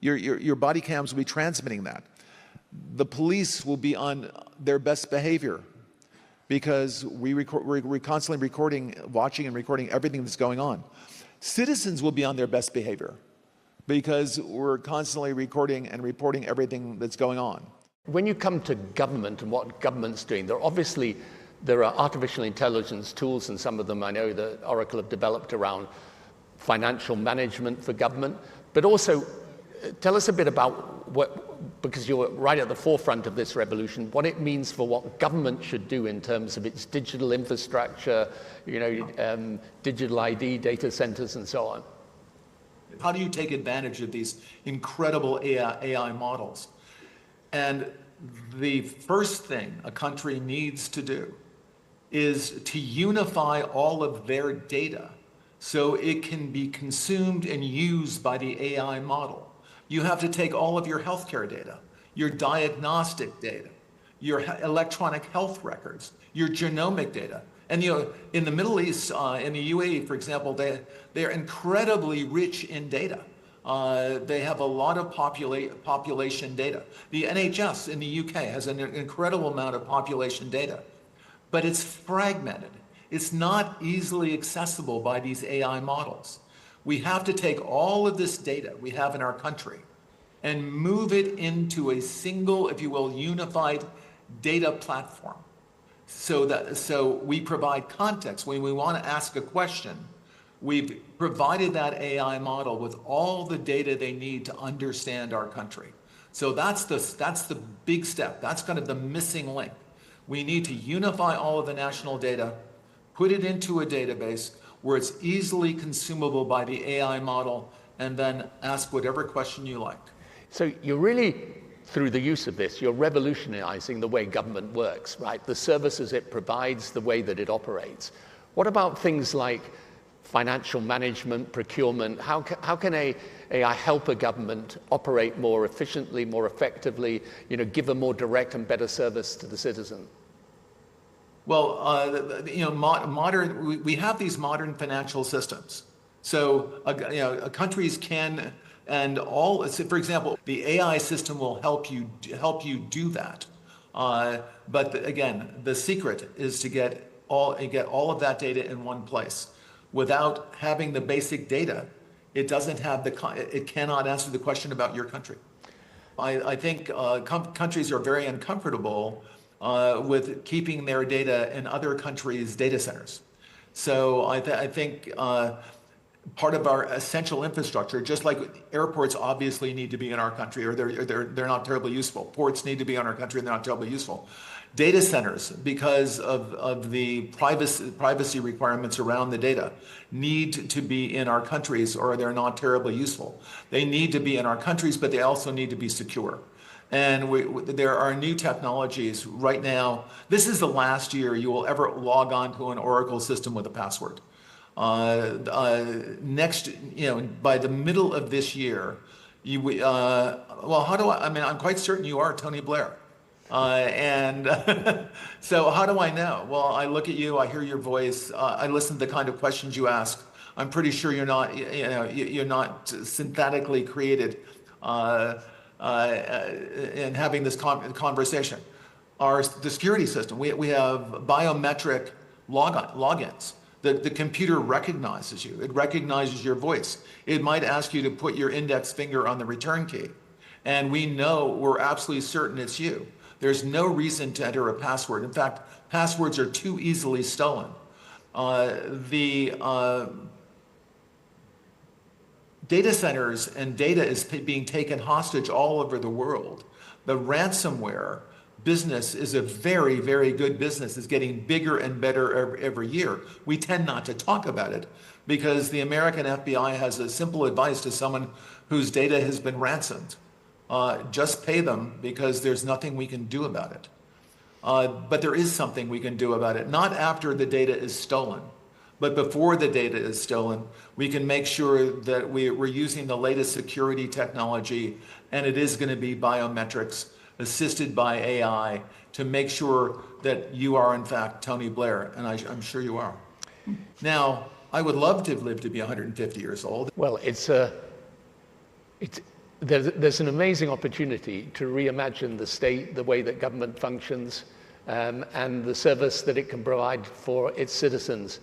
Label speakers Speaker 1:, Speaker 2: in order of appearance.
Speaker 1: Your body cams will be transmitting that. The police will be on their best behavior because we're constantly recording, watching and recording everything that's going on. Citizens will be on their best behavior because we're constantly recording and reporting everything that's going on.
Speaker 2: When you come to government and what government's doing, there are artificial intelligence tools, and some of them I know that Oracle have developed around financial management for government, but also tell us a bit about what, because you're right at the forefront of this revolution, what it means for what government should do in terms of its digital infrastructure, digital ID, data centers, and so on.
Speaker 3: How do you take advantage of these incredible AI models? And the first thing a country needs to do is to unify all of their data so it can be consumed and used by the AI model. You have to take all of your healthcare data, your diagnostic data, your electronic health records, your genomic data. And in the Middle East, in the UAE, for example, they're incredibly rich in data. They have a lot of population data. The NHS in the UK has an incredible amount of population data, but it's fragmented. It's not easily accessible by these AI models. We have to take all of this data we have in our country and move it into a single, if you will, unified data platform. So we provide context. When we want to ask a question, we've provided that AI model with all the data they need to understand our country. So that's the big step. That's kind of the missing link. We need to unify all of the national data, put it into a database where it's easily consumable by the AI model, and then ask whatever question you like.
Speaker 2: So you're really, through the use of this, you're revolutionizing the way government works, right? The services it provides, the way that it operates. What about things like financial management, procurement? How can AI help a government operate more efficiently, more effectively, give a more direct and better service to the citizen?
Speaker 3: Well, we have these modern financial systems. So, countries can, and all, for example, the AI system will help you do that. But again, the secret is to get all of that data in one place. Without having the basic data, it cannot answer the question about your country. I think countries are very uncomfortable with keeping their data in other countries' data centers. So I think part of our essential infrastructure, just like airports obviously need to be in our country, or they're not terribly useful. Ports need to be in our country, and they're not terribly useful. Data centers, because of the privacy requirements around the data, need to be in our countries, or they're not terribly useful. They need to be in our countries, but they also need to be secure. And there are new technologies right now. This is the last year you will ever log on to an Oracle system with a password. Next, by the middle of this year, I'm quite certain you are Tony Blair. So how do I know? Well, I look at you, I hear your voice, I listen to the kind of questions you ask. I'm pretty sure you're not synthetically created in having this conversation. The security system, we have biometric logins. The computer recognizes you. It recognizes your voice. It might ask you to put your index finger on the return key. And we're absolutely certain it's you. There's no reason to enter a password. In fact, passwords are too easily stolen. The data centers and data is being taken hostage all over the world. The ransomware business is a very, very good business. It's getting bigger and better every year. We tend not to talk about it because the American FBI has a simple advice to someone whose data has been ransomed. Just pay them because there's nothing we can do about it. But there is something we can do about it, not after the data is stolen, but before the data is stolen. We can make sure that we're using the latest security technology, and it is going to be biometrics assisted by AI to make sure that you are in fact Tony Blair, and I'm sure you are. Now, I would love to have lived to be 150 years old.
Speaker 2: Well, there's an amazing opportunity to reimagine the state, the way that government functions, and the service that it can provide for its citizens.